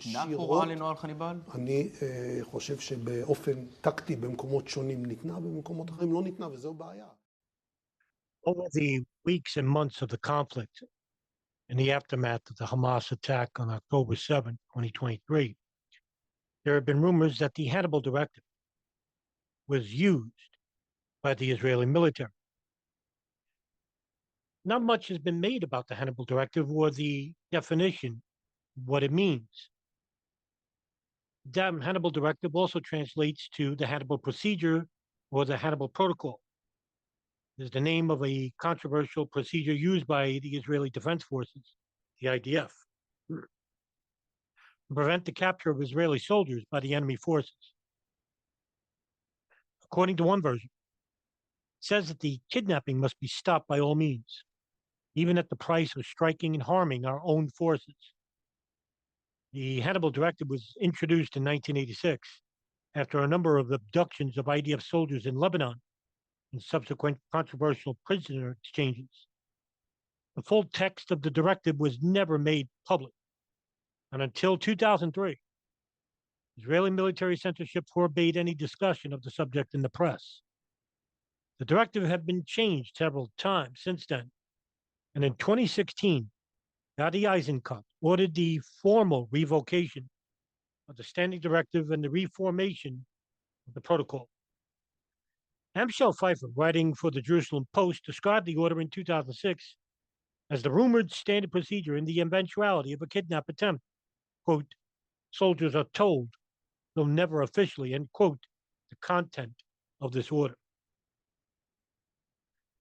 ניתנה ישירות. הוראה לנוהל חניבל? אני חושב שבאופן טקטי במקומות שונים ניתנה, במקומות אחרים לא ניתנה, וזו בעיה. Over the weeks and months of the conflict, in the aftermath of the Hamas attack on October 7, 2023, there have been rumors that the Hannibal Directive was used by the Israeli military. Not much has been made about the Hannibal Directive or the definition, what it means. The Hannibal Directive also translates to the Hannibal Procedure or the Hannibal Protocol. Is the name of a controversial procedure used by the Israeli Defense Forces, the IDF, to prevent the capture of Israeli soldiers by the enemy forces. According to one version, it says that the kidnapping must be stopped by all means, even at the price of striking and harming our own forces. The Hannibal Directive was introduced in 1986 after a number of abductions of IDF soldiers in Lebanon and subsequent controversial prisoner exchanges. The full text of the directive was never made public, and until 2003, Israeli military censorship forbade any discussion of the subject in the press. The directive had been changed several times since then, and in 2016, Gadi Eisenkot ordered the formal revocation of the standing directive and the reformation of the protocol. Amschel Pfeiffer, writing for the Jerusalem Post, described the order in 2006 as the rumored standard procedure in the eventuality of a kidnap attempt. Quote, soldiers are told, though never officially, end quote, the content of this order.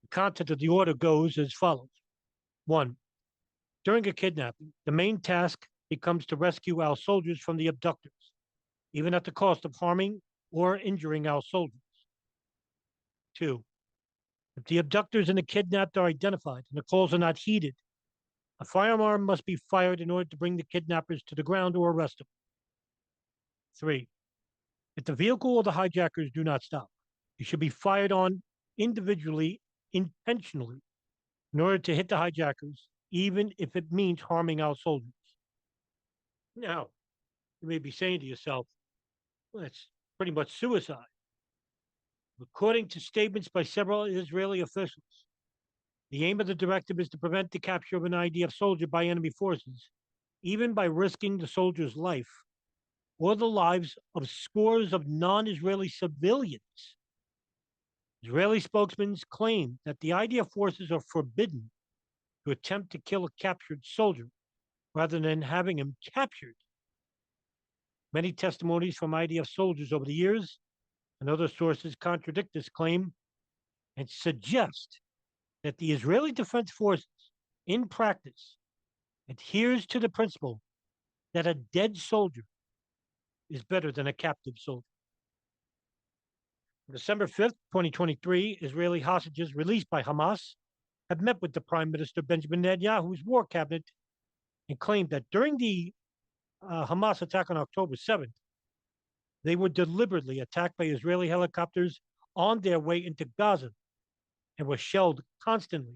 The content of the order goes as follows. 1. During a kidnapping, the main task becomes to rescue our soldiers from the abductors, even at the cost of harming or injuring our soldiers. 2. If the abductors and the kidnapped are identified and the calls are not heeded, a firearm must be fired in order to bring the kidnappers to the ground or arrest them. 3. If the vehicle or the hijackers do not stop, it should be fired on individually, intentionally, in order to hit the hijackers, even if it means harming our soldiers. Now, you may be saying to yourself, well, that's pretty much suicide. According to statements by several Israeli officials, the aim of the directive is to prevent the capture of an IDF soldier by enemy forces, even by risking the soldier's life or the lives of scores of non-Israeli civilians. Israeli spokesmen claim that the IDF forces are forbidden to attempt to kill a captured soldier rather than having him captured. Many testimonies from IDF soldiers over the years and other sources contradict this claim and suggest that the Israeli Defense Forces, in practice, adheres to the principle that a dead soldier is better than a captive soldier. On December 5th, 2023, Israeli hostages released by Hamas have met with the Prime Minister Benjamin Netanyahu's war cabinet and claimed that during the Hamas attack on October 7th, they were deliberately attacked by Israeli helicopters on their way into Gaza and were shelled constantly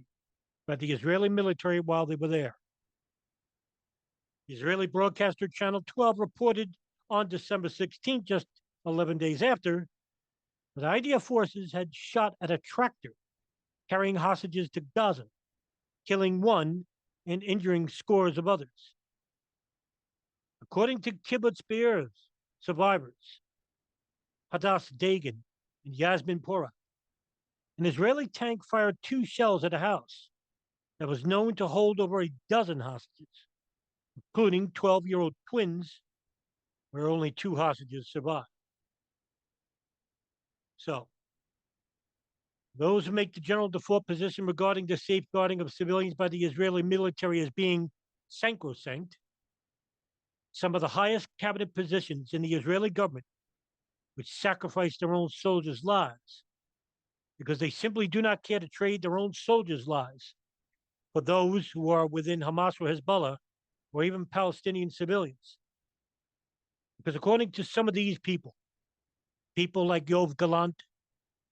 by the Israeli military while they were there. The Israeli broadcaster Channel 12 reported on December 16th, just 11 days after, that IDF forces had shot at a tractor carrying hostages to Gaza, killing one and injuring scores of others. According to Kibbutz Be'er's survivors, Hadass Dagan and Yasmin Porat, an Israeli tank fired 2 shells at a house that was known to hold over a dozen hostages, including 12-year-old twins, where only 2 hostages survived. So, those who make the general default position regarding the safeguarding of civilians by the Israeli military as being sacrosanct, some of the highest cabinet positions in the Israeli government, which sacrifice their own soldiers' lives because they simply do not care to trade their own soldiers' lives for those who are within Hamas or Hezbollah or even Palestinian civilians. Because according to some of these people like Yoav Gallant,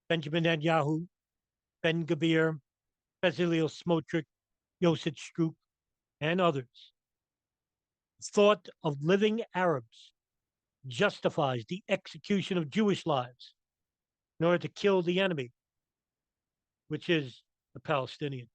Benjamin Netanyahu, Ben Gvir, Bezalel Smotrich, Yosef Stroop, and others, thought of living Arabs justifies the execution of Jewish lives in order to kill the enemy, which is the Palestinian.